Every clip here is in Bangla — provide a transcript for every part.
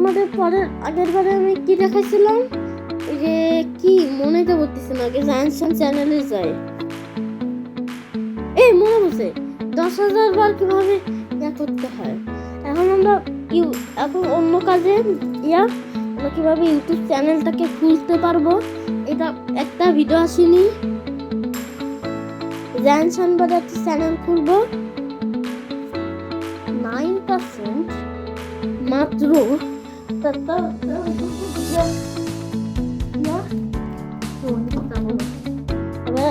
তোমাদের পরের আগের বারে আমি কি দেখাইছিলাম, এই যে কি মনে তো করতেছি না, আগে জায়ান চ্যানেলে যাই, এই মনে বসে 10,000 বার কিভাবে ইয়া করতে হয়। এখন আমরা এখন অন্য কাজে আমরা কিভাবে ইউটিউব চ্যানেলটাকে খুলতে পারবো, এটা একটা ভিডিও আসেনি। জায়ান সানবারে একটা চ্যানেল খুলবো, 9% মাত্র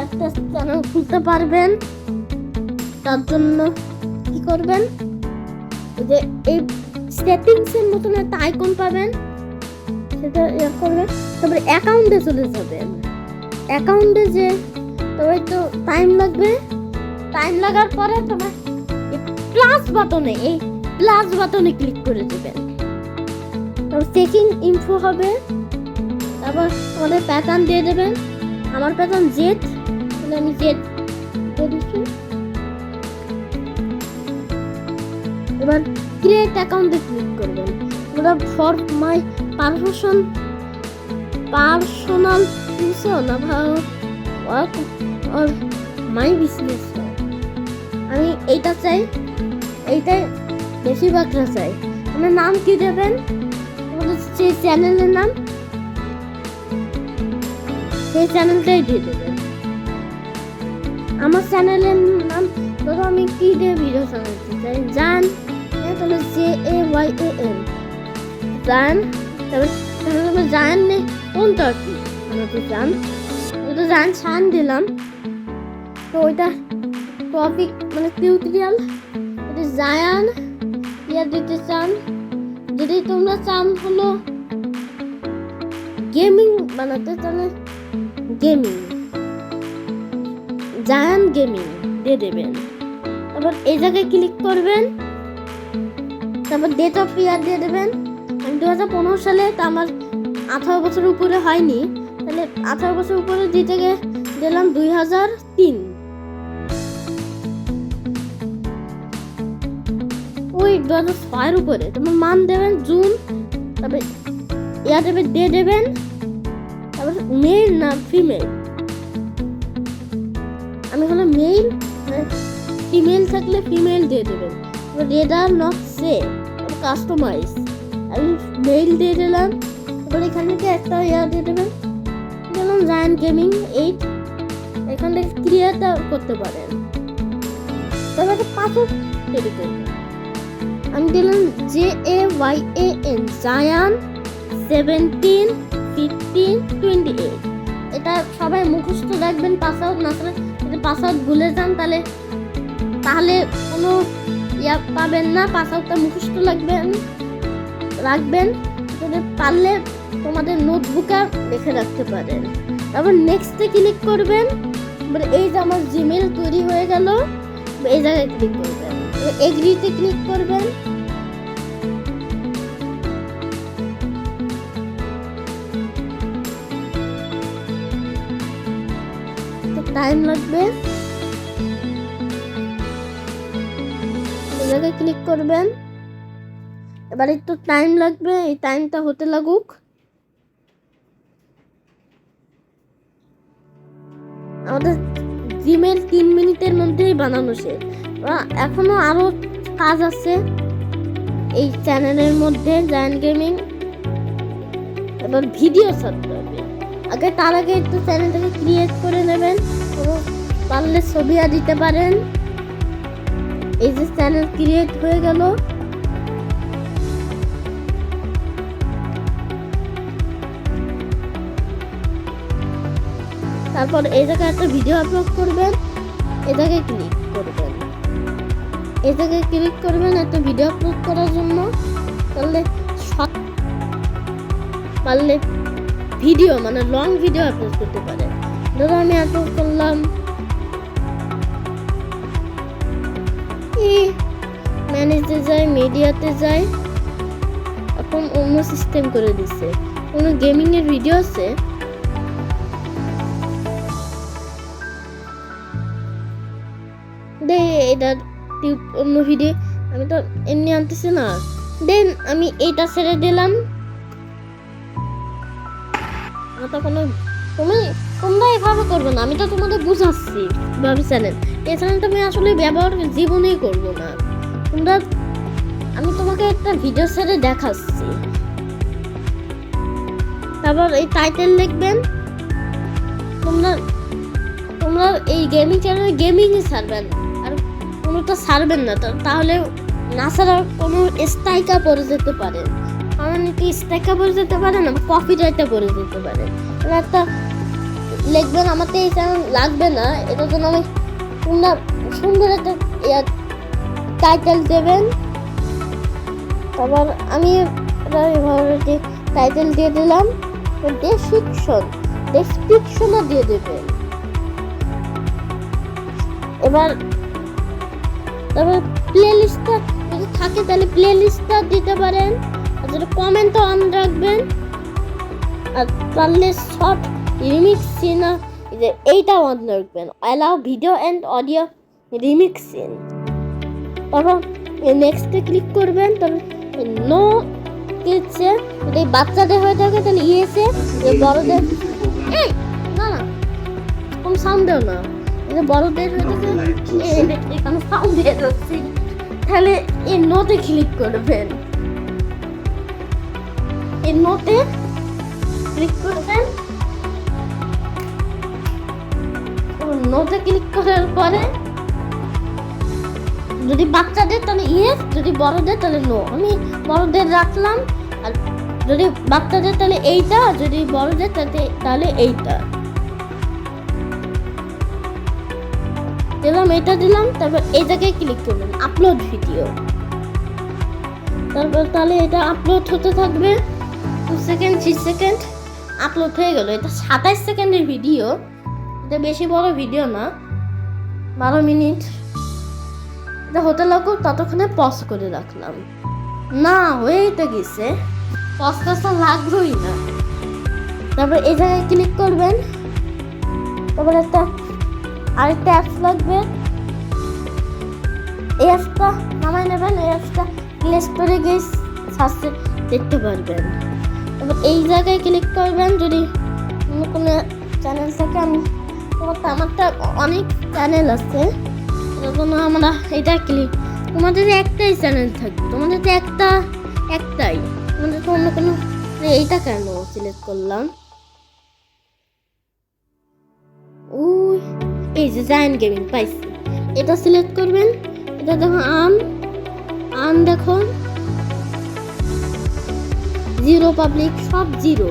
একটা চ্যানেল খুলতে পারবেন। তার জন্য কি করবেন, যে এই সেটিংস এর মতন একটা আইকন পাবেন, সেটা করবেন। তারপরে অ্যাকাউন্টে চলে যাবেন। অ্যাকাউন্টে যে তবে তো টাইম লাগবে, টাইম লাগার পরে তোমার প্লাস বাটনে, এই প্লাস বাটনে ক্লিক করে দেবেন। তারপর চেকিং ইনফো হবে, তারপর তোমাদের প্যাটার্ন দিয়ে দেবেন। আমার প্যাটার্ন জেড, তাহলে আমি জেড দিয়ে দিচ্ছি। এবার ক্রিয়েট অ্যাকাউন্টে ক্লিক করবেন। এবার for my personal use or my business, আমি এইটা চাই, এইটাই বেশিরভাগটা চাই। আমার নাম কি দেবেন, সেই চ্যানেলের নাম, সেই চ্যানেলটাই দিয়ে দেবেন। আমার চ্যানেলের নাম ধরো আমি কি দিয়ে ভিডিও চালাতে চাই, জান, তাহলে JAYAN জান। তারপরে জান নেই কোনটা কি বানাতে চান, ওটা জান ছান দিলাম। তো ওইটা টপিক মানে টিউটোরিয়াল, এটা জায়ান ইয়া দিতে চান। যদি তোমরা চান হলো গেমিং বানাতে, তাহলে গেমিং, জায়ান গেমিং দিয়ে দেবেন। তারপর এই জায়গায় ক্লিক করবেন, তারপর ডেট অফ ইয়ার দিয়ে দেবেন। আমি 2015 সালে, তো আমার 18 বছর উপরে হয়নি, তাহলে 18 বছর উপরে দিতে গিয়ে দিলাম 2003। ওই 2006 উপরে তোমার মান দেবেন জুন, তারপরে ইয়া দেবেন, দিয়ে দেবেন। তারপর মেল না ফিমেল, আমি হলো মেল, ফিমেল থাকলে ফিমেল দিয়ে দেবেন। রেডার নট সে কাস্টমাইজ, আমি মেল দিয়ে দিলাম। এবার এখান থেকে একটা ইয়া দিয়ে দেবেন, যেমন জায়ান গেমিং 8, এখান থেকে ক্রিয়েট করতে পারেন। তবে একটা পাসওয়ার্ড তৈরি করবেন, আমি দিলাম JAYAN জায়ান 17 15 28। এটা সবাই মুখস্থ রাখবেন পাসওয়ার্ড, না থাকলে যদি পাসওয়ার্ড ভুলে যান তাহলে কোনো ইয়া পাবেন না। পাসওয়ার্ডটা মুখস্থ রাখবেন, যদি পারলে তোমাদের নোটবুকে লিখে রাখতে পারেন। তারপর নেক্সটে ক্লিক করবেন। এবার এই যে আমার জিমেল তৈরি হয়ে গেল, এই জায়গায় ক্লিক করবেন, এগ্রিতে ক্লিক করবেন। টাইম লাগবে, এই জায়গায় ক্লিক করবেন। এবার একটু টাইম লাগবে, এই টাইমটা হতে লাগুক। আমাদের জিমেল 3 মিনিটের মধ্যেই বানানো শেষ। এখনো আরো কাজ আছে এই চ্যানেলের মধ্যে, জায়ান গেমিং। এবার ভিডিও ছাড়তে হবে, তার আগে একটু চ্যানেলটাকে ক্রিয়েট করে নেবেন। পারলে ছবিও দিতে পারেন। এই যে চ্যানেল ক্রিয়েট হয়ে গেল, তারপর এই জায়গায় একটা ভিডিও আপলোড করবেন, এই জায়গায় ক্লিক করবেন, এই জায়গায় ক্লিক করবেন একটা ভিডিও আপলোড করার জন্য। পারলে ভিডিও মানে লং ভিডিও আপলোড করতে পারে। ধরো আমি আপলোড করলাম, ম্যানেজে যাই, মিডিয়াতে যাই, এখন অন্য সিস্টেম করে দিচ্ছে। কোনো গেমিং এর ভিডিও আছে, এটা অন্য ভিডিও, আমি তো এমনি আনতেছি না, দেন আমি এইটা ছেড়ে দিলাম। তোমরা এভাবে করবে না, আমি তো তোমাদের বুঝাচ্ছি কিভাবে চ্যানেল। এই চ্যানেলটা আমি আসলে ব্যবহার জীবনেই করব না। আমি তোমাকে একটা ভিডিও ছেড়ে দেখাচ্ছি। তারপর এই টাইটেল লিখবেন। তোমরা এই গেমিং চ্যানেলে গেমিংই ছাড়বেন, আর কোনোটা ছাড়বেন না। তাহলে না ছাড়ার কোনো স্ট্রাইকার পড়ে যেতে পারে, কি স্ট্রাইকার পড়ে যেতে পারে না, কপিরাইটটা পড়ে যেতে পারে। একটা লিখবেন আমার তো এই চ্যানেল লাগবে না, এটার জন্য তোমরা সুন্দর একটা টাইটেল দেবেন। তারপর আমি টাইটেল দিয়ে দিলাম, ডেসক্রিপশনও দিয়ে দেবেন। তারপর প্লে লিস্টটা যদি থাকে তাহলে প্লে লিস্টটা দিতে পারেন, আর যদি কমেন্টও অন রাখবেন। আর পারলে শর্ট রিমিক্স সিন এইটা অন রাখবেন, allow video and audio remix scene. তারপর নেক্সটে ক্লিক করবেন। তারপর নো ক্লিকসে যদি বাচ্চাদের হয়ে থাকে তাহলে ইয়েসে, বড়দের না কম সাউন্ড দেও না, বড়দের হয়ে থাকে এখানে সাউন্ড দিয়ে যাচ্ছি, তাহলে এই নোতে ক্লিক করবেন। এই নোতে ক্লিক করবেন। নোতে ক্লিক করার পরে যদি বাচ্চাদের তাহলে ইয়েস, যদি বড়দের তাহলে নো। আমি বড়দের রাখলাম, আর যদি বাচ্চাদের তাহলে এইটা, যদি বড়দের তাহলে এইটা দিলাম, এটা দিলাম। তারপর এই জায়গায় ক্লিক করবেন আপলোড ভিডিও। তারপর তাহলে এটা আপলোড হতে থাকবে, 2 সেকেন্ড 3 সেকেন্ড আপলোড হয়ে গেল। এটা 27 সেকেন্ডের ভিডিও, এটা বেশি বড় ভিডিও না, 12 মিনিট। এটা হতে লাগুক, ততক্ষণে পজ করে রাখলাম। না হয়েই তো গেছে, পজ করতে লাগলোই না। তারপর এই জায়গায় ক্লিক করবেন। তারপর আরেকটা অ্যাপস লাগবে, এই অ্যাপসটা নামাই নেবেন। এই অ্যাপসটা প্লে স্টোরে গিয়ে সার্চে দেখতে পারবেন। তারপর এই জায়গায় ক্লিক করবেন। যদি কোনো চ্যানেল থাকে, আমারটা অনেক চ্যানেল আছে, যখন আমরা এটা ক্লিক, তোমাদের একটাই চ্যানেল থাকবে, তোমাদের তো একটাই, তোমাদের তো অন্য কোনো। এইটা কেন সিলেক্ট করলাম? এই যে জায়ান গেমিং পাইছি, এটা সিলেক্ট করবেন। এটা দেখো দেখো 0 পাবলিক, সব 0।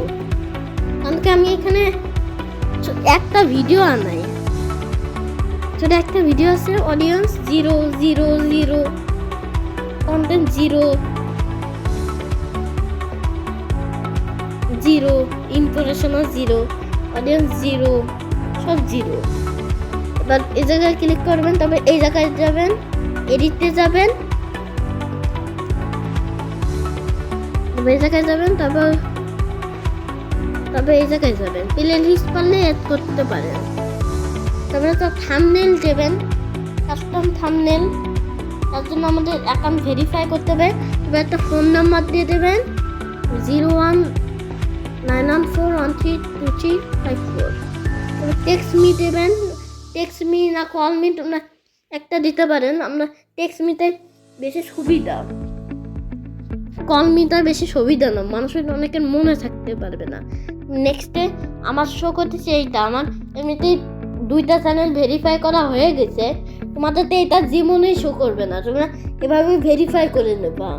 কারণ আমি এখানে একটা ভিডিও আনাই, ছোট একটা ভিডিও আছে, অডিয়েন্স 0 0 0, কন্টেন্ট 0 0, ইমপ্রেশনও 0, অডিয়েন্স 0, সব 0। এবার এই জায়গায় ক্লিক করবেন। তবে এই জায়গায় যাবেন, এডিটে যাবেন, এই জায়গায় যাবেন। তারপর এই জায়গায় যাবেন, প্লে লিস্ট পারলে অ্যাড করতে পারেন। তারপরে তো থাম্বনেল দেবেন, কাস্টম থাম্বনেল। তার জন্য আমাদের অ্যাকাউন্ট ভেরিফাই করতে হবে। এবার একটা ফোন নাম্বার দিয়ে দেবেন, 0191413234। টেক্সট মি দেবেন, টেক্সট মি না কল মি, তোমরা একটা দিতে পারেন। আমরা টেক্সট মিতে বেশি সুবিধা, কল মিটা বেশি সুবিধা না, মানুষের অনেকের মনে থাকতে পারবে না। নেক্সটে আমার শো করতেছে এইটা, আমার এমনিতেই 2টা চ্যানেল ভেরিফাই করা হয়ে গেছে। তোমাদের তো এটা জীবনেই শো করবে না, তোমরা এভাবে ভেরিফাই করে নেবা।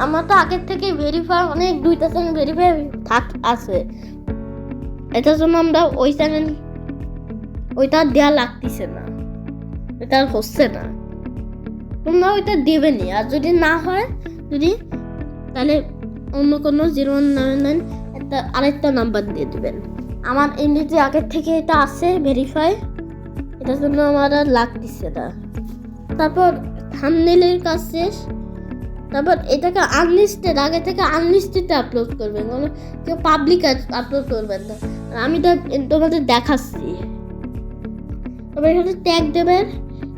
আমার তো আগের থেকে ভেরিফাই অনেক 2টা চ্যানেল ভেরিফাই আছে। এটার জন্য আমরা ওইটা দেওয়া লাগতেছে না, এটা হচ্ছে না। তোমরা ওইটা দেবেনি, আর যদি না হয় তাহলে অন্য কোনো 0199 আরেকটা নাম্বার দিয়ে দেবেন। আমার এমনিতে আগের থেকে এটা আছে ভেরিফাই, এটার জন্য আমার আর লাগতেছে না। তারপর থাম্বনেলের কাজ শেষ। তারপর এটাকে আনলিস্টেড, আগে থেকে আনলিস্টেডে আপলোড করবেন, কোনো কেউ পাবলিক আপলোড করবেন না। আমি তো তোমাদের দেখাচ্ছি। তারপর এখানে ট্যাগ দেবেন,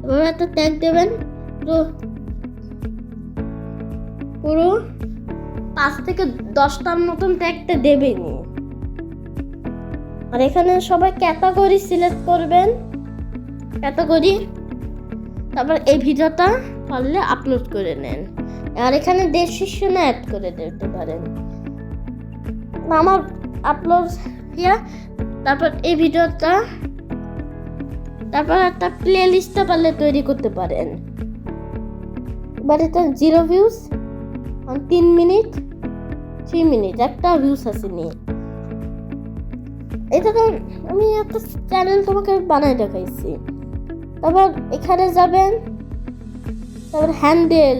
এভাবে একটা ট্যাগ দেবেন। তো পুরো 5 থেকে 10টার মতন ট্যাগটা দেবেনি। আর এখানে সবাই ক্যাটাগরি সিলেক্ট করবেন, ক্যাটাগরি, তারপর এই ভিডিওটা পারলে আপলোড করে নেন। আর এখানে ডেসক্রিপশনে অ্যাড করে দিতে পারেন আমার আপলোড হিয়া। তারপর এই ভিডিওটা, তারপর একটা প্লে লিস্টটা পারলে তৈরি করতে পারেন। এবার এটা 0 ভিউজ, 3 মিনিট 3 মিনিট একটা ভিউজ আসেনি। এটা তো আমি একটা চ্যানেল তোমাকে বানাই দেখাইছি। তারপর এখানে যাবেন, তারপর হ্যান্ডেল,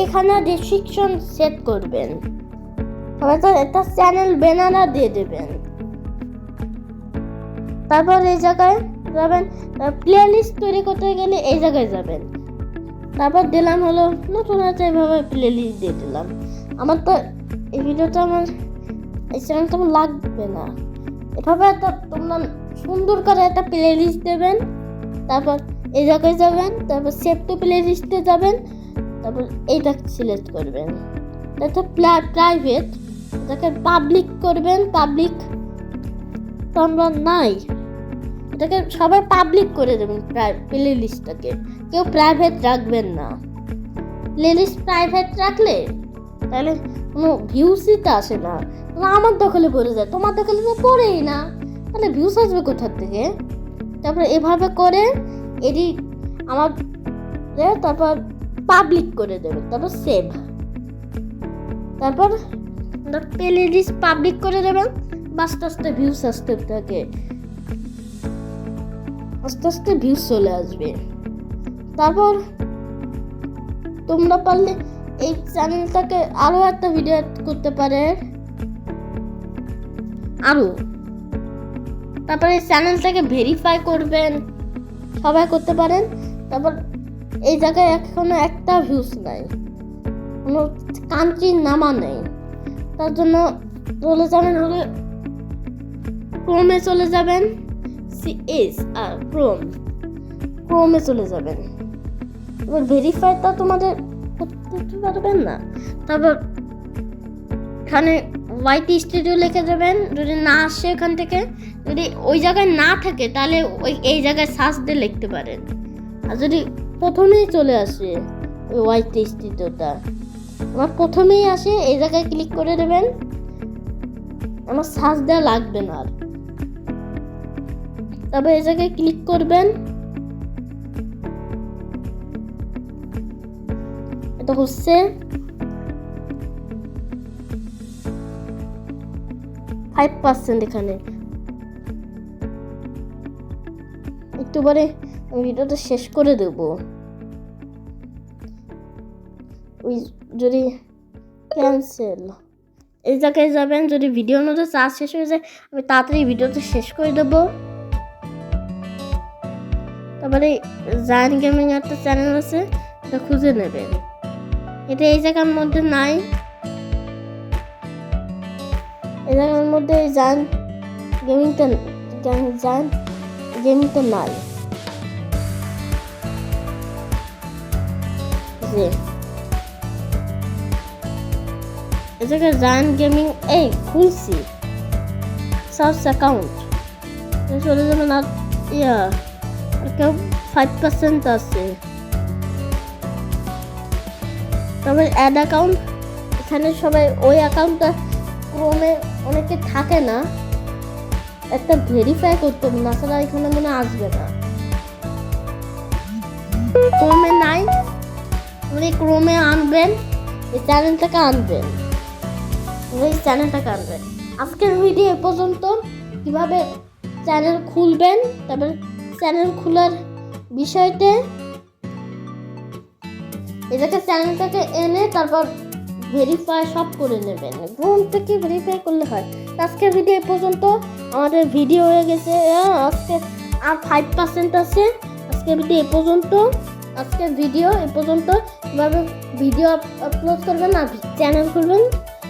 এখানে ডেসক্রিপশন সেট করবেন। তারপর তো একটা চ্যানেল ব্যানার দিয়ে দেবেন। তারপর এই জায়গায় যাবেন, প্লে লিস্ট তৈরি করতে গেলে এই জায়গায় যাবেন। তারপর দিলাম হলো নতুন আছে, এইভাবে প্লে লিস্ট দিয়ে দিলাম। আমার তো এই ভিডিওটা আমার এই চ্যানেলটা আমার লাগবে না। এভাবে একটা তোমরা সুন্দর করে একটা প্লে লিস্ট দেবেন। তারপর এই জায়গায় যাবেন, তারপর সেভ টু প্লে লিস্টে যাবেন, তারপর এইটা সিলেক্ট করবেন। এটা প্রাইভেট, এটাকে পাবলিক করবেন। পাবলিক তো আমরা নাই, এটাকে সবাই পাবলিক করে দেবেন প্লে লিস্টটাকে, কেউ প্রাইভেট রাখবেন না। প্লে লিস্ট প্রাইভেট রাখলে তাহলে কোনো ভিউসই তো আসে না, আমার দখলে পড়ে যায়, তোমার দখলে তো পড়েই না, তাহলে ভিউস আসবে কোথার থেকে? তারপর এভাবে করে এডিট আমার, তারপর পাবলিক করে দেবে, তারপর সেভ, তারপর প্লে লিস্ট পাবলিক করে দেবেন। আস্তে আস্তে ভিউস আসতে থাকে, আস্তে আস্তে ভিউজ চলে আসবে। তারপর তোমরা পারলে এই চ্যানেলটাকে আরো একটা ভিডিও করতে পারে আরো। তারপর এই চ্যানেলটাকে ভেরিফাই করবেন, সবাই করতে পারেন। তারপর এই জায়গায় এখনো একটা ভিউজ নাই, কোনো কান্ট্রির নামা নেই, তার জন্য চলে যাবেন হলে ক্রোমে চলে যাবেন, ক্রোমে চলে যাবেন। এবার ভেরিফাইটা তোমাদের করতে পারবেন না। তারপর এখানে হোয়াইট স্টুডিও লিখে যাবেন। যদি না আসে এখান থেকে, যদি ওই জায়গায় না থাকে তাহলে এই জায়গায় সার্চ দিয়ে লিখতে পারেন। আর যদি প্রথমেই চলে আসে ওই হোয়াইট স্টুডিওটা, আমার প্রথমেই আসে, এই জায়গায় ক্লিক করে দেবেন, আমার সার্চ দেওয়া লাগবে না। আর তারপর এই জায়গায় ক্লিক করবেন, এটা হচ্ছে 5%। এখানে একটু পরে ভিডিওটা শেষ করে দেব। ওই যদি ক্যান্সেল, এই জায়গায় যাবেন, যদি ভিডিওর মধ্যে চার্জ শেষ হয়ে যায় আমি তাড়াতাড়ি ভিডিওটা শেষ করে দেবো। তারপরে জায়ান গেমিং একটা চ্যানেল আছে, এটা খুঁজে নেবেন। এটা এই জায়গার মধ্যে নাই, এই জায়গার মধ্যে জায়ান গেমিংটা নাই। যে এই জায়গায় জায়ান গেমিং এই খুলছি, সার্চ অ্যাকাউন্ট চলে যাবেন। আর কেউ 5% আছে। তবে অ্যাড অ্যাকাউন্ট, এখানে সবাই ওই অ্যাকাউন্টটা ক্রোমে অনেকে থাকে না, একটা ভেরিফাই করতে হবে, না ছাড়া এখানে মনে আসবে না। ক্রোমে নাই, আপনি ক্রোমে আনবেন, এই চ্যানেলটাকে আনবেন, আজকের ভিডিও এ পর্যন্ত। কিভাবে চ্যানেল খুলবেন, তারপর চ্যানেল খোলার বিষয়তে এটাকে চ্যানেলটাকে এনে তারপর ভেরিফাই সব করে নেবেন। গ্রুম থেকে ভেরিফাই করলে হয়। আজকের ভিডিও এ পর্যন্ত। আমাদের ভিডিও হয়ে গেছে আজকে আর 5% আছে। আজকের ভিডিও এ পর্যন্ত। কিভাবে ভিডিও আপলোড করবেন আর চ্যানেল খুলবেন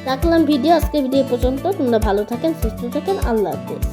রাখলাম ভিডিও। আজকের ভিডিও এ পর্যন্ত। তোমরা ভালো থাকেন, সুস্থ থাকেন। আল্লাহ হাফেজ।